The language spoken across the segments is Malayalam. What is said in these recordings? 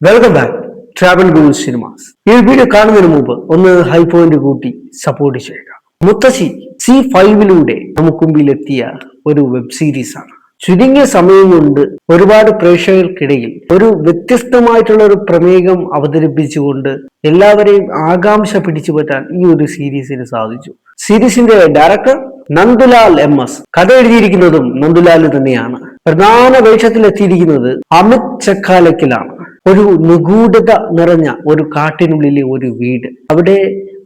വെൽക്കം ബാക്ക് ട്രാവൽ ഗുരു സിനിമാസ്. ഈ വീഡിയോ കാണുന്നതിന് മുമ്പ് ഒന്ന് ഹൈ പോയിന്റ് കൂട്ടി സപ്പോർട്ട് ചെയ്യുക. മുത്തശ്ശി C5 നമുക്ക് മുമ്പിൽ എത്തിയ ഒരു വെബ് സീരീസ് ആണ്. ചുരുങ്ങിയ സമയം കൊണ്ട് ഒരുപാട് പ്രേക്ഷകർക്കിടയിൽ ഒരു വ്യത്യസ്തമായിട്ടുള്ള ഒരു പ്രമേയം അവതരിപ്പിച്ചുകൊണ്ട് എല്ലാവരെയും ആകാംക്ഷ പിടിച്ചു പറ്റാൻ ഈ ഒരു സീരീസിന് സാധിച്ചു. സീരീസിന്റെ ഡയറക്ടർ നന്ദുലാൽ MS, കഥ എഴുതിയിരിക്കുന്നതും നന്ദുലാൽ തന്നെയാണ്. പ്രധാന വേഷത്തിലെത്തിയിരിക്കുന്നത് അമിത് ചക്കാലക്കലാണ്. ഒരു നിഗൂഢത നിറഞ്ഞ ഒരു കാട്ടിനുള്ളിലെ ഒരു വീട്. അവിടെ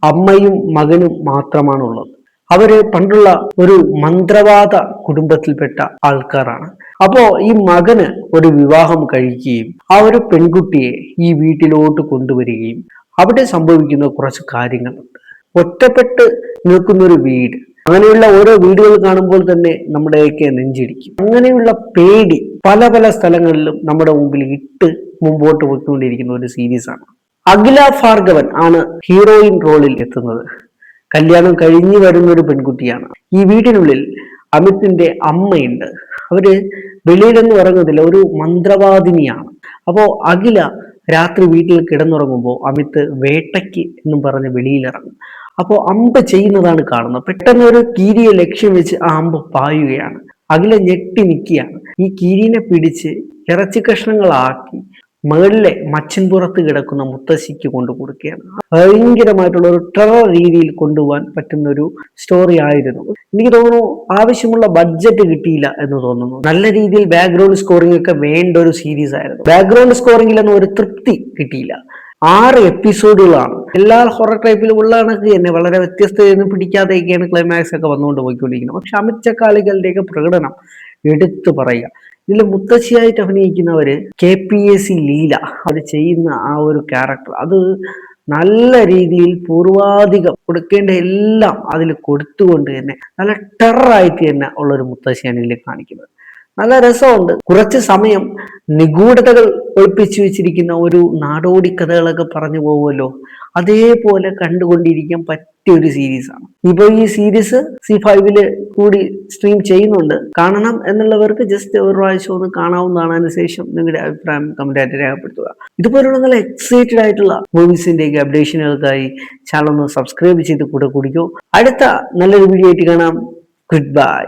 അമ്മയും മകനും മാത്രമാണുള്ളത്. അവര് പണ്ടുള്ള ഒരു മന്ത്രവാദ കുടുംബത്തിൽപ്പെട്ട ആൾക്കാരാണ്. അപ്പോ ഈ മകന് ഒരു വിവാഹം കഴിക്കുകയും ആ ഒരു പെൺകുട്ടിയെ ഈ വീട്ടിലോട്ട് കൊണ്ടുവരികയും അവിടെ സംഭവിക്കുന്ന കുറച്ച് കാര്യങ്ങളുണ്ട്. ഒറ്റപ്പെട്ട് നിൽക്കുന്ന ഒരു വീട്, അങ്ങനെയുള്ള ഓരോ വീടുകൾ കാണുമ്പോൾ തന്നെ നമ്മുടെയൊക്കെ നെഞ്ചിടിക്കും. അങ്ങനെയുള്ള പേടി പല പല സ്ഥലങ്ങളിലും നമ്മുടെ മുമ്പിൽ ഇട്ട് മുമ്പോട്ട് പോയിക്കൊണ്ടിരിക്കുന്ന ഒരു സീരീസാണ്. അഖില ഭാർഗവൻ ആണ് ഹീറോയിൻ റോളിൽ എത്തുന്നത്. കല്യാണം കഴിഞ്ഞു വരുന്ന ഒരു പെൺകുട്ടിയാണ്. ഈ വീടിനുള്ളിൽ അമിത്തിന്റെ അമ്മയുണ്ട്. അവര് വെളിയിലൊന്നും ഇറങ്ങുന്നില്ല, ഒരു മന്ത്രവാദിനിയാണ്. അപ്പോ അഖില രാത്രി വീട്ടിൽ കിടന്നുറങ്ങുമ്പോൾ അമിത് വേട്ടയ്ക്ക് എന്നും പറഞ്ഞ് വെളിയിലിറങ്ങും. അപ്പോൾ അമ്പ് ചെയ്യുന്നതാണ് കാണുന്നത്. പെട്ടെന്ന് ഒരു കീരിയെ ലക്ഷ്യം വെച്ച് ആ അമ്പ് പായുകയാണ്. അഖില ഞെട്ടി നിൽക്കുകയാണ്. ഈ കീരിനെ പിടിച്ച് ഇറച്ചി കഷ്ണങ്ങളാക്കി മുകളിലെ മച്ചിൻപുറത്ത് കിടക്കുന്ന മുത്തശ്ശിക്ക് കൊണ്ടു കൊടുക്കുകയാണ്. ഭയങ്കരമായിട്ടുള്ള ഒരു ടെറർ രീതിയിൽ കൊണ്ടുപോകാൻ പറ്റുന്ന ഒരു സ്റ്റോറി ആയിരുന്നു. എനിക്ക് തോന്നുന്നു ആവശ്യമുള്ള ബഡ്ജറ്റ് കിട്ടിയില്ല എന്ന് തോന്നുന്നു. നല്ല രീതിയിൽ ബാക്ക്ഗ്രൗണ്ട് സ്കോറിംഗ് ഒക്കെ വേണ്ട ഒരു സീരീസ് ആയിരുന്നു. ബാക്ക്ഗ്രൗണ്ട് സ്കോറിംഗിലൊന്നും ഒരു തൃപ്തി കിട്ടിയില്ല. 6 എപ്പിസോഡുകളാണ്. എല്ലാ ഹൊറർ ടൈപ്പിലും ഉള്ള കണക്ക് തന്നെ വളരെ വ്യത്യസ്തതയൊന്നും പിടിക്കാതെയൊക്കെയാണ് ക്ലൈമാക്സ് ഒക്കെ വന്നുകൊണ്ട് പോയിക്കൊണ്ടിരിക്കുന്നത്. പക്ഷെ അമിത് ചക്കാലക്കലിന്റെയൊക്കെ പ്രകടനം എടുത്തു പറയുക. ഇതിൽ മുത്തശ്ശിയായിട്ട് അഭിനയിക്കുന്നവര് KPAC ലീല, അത് ചെയ്യുന്ന ആ ഒരു ക്യാരക്ടർ, അത് നല്ല രീതിയിൽ പൂർവാധികം കൊടുക്കേണ്ട എല്ലാം അതിൽ കൊടുത്തുകൊണ്ട് തന്നെ നല്ല ടെററായിട്ട് തന്നെ ഉള്ള ഒരു മുത്തശ്ശിയാണ് ഇതിൽ കാണിക്കുന്നത്. നല്ല രസമുണ്ട്. കുറച്ച് സമയം നിഗൂഢതകൾ ഒളിപ്പിച്ചു വെച്ചിരിക്കുന്ന ഒരു നാടോടി കഥകളൊക്കെ പറഞ്ഞു പോകുമല്ലോ, അതേപോലെ കണ്ടുകൊണ്ടിരിക്കാൻ പറ്റിയ ഒരു സീരീസാണ്. ഇപ്പൊ ഈ സീരീസ് C5 കൂടി സ്ട്രീം ചെയ്യുന്നുണ്ട്. കാണണം എന്നുള്ളവർക്ക് ജസ്റ്റ് ഒരു പ്രാവശ്യം ഒന്ന് കാണാവുന്നതാണ്. അതിനുശേഷം നിങ്ങളുടെ അഭിപ്രായം കമന്റായിട്ട് രേഖപ്പെടുത്തുക. ഇതുപോലുള്ള നല്ല എക്സൈറ്റഡ് ആയിട്ടുള്ള മൂവീസിന്റെ അപ്ഡേഷനുകൾക്കായി ചാനൽ ഒന്ന് സബ്സ്ക്രൈബ് ചെയ്ത് കൂടെ കുടിക്കൂ. അടുത്ത നല്ലൊരു വീഡിയോ ആയിട്ട് കാണാം. Good bye.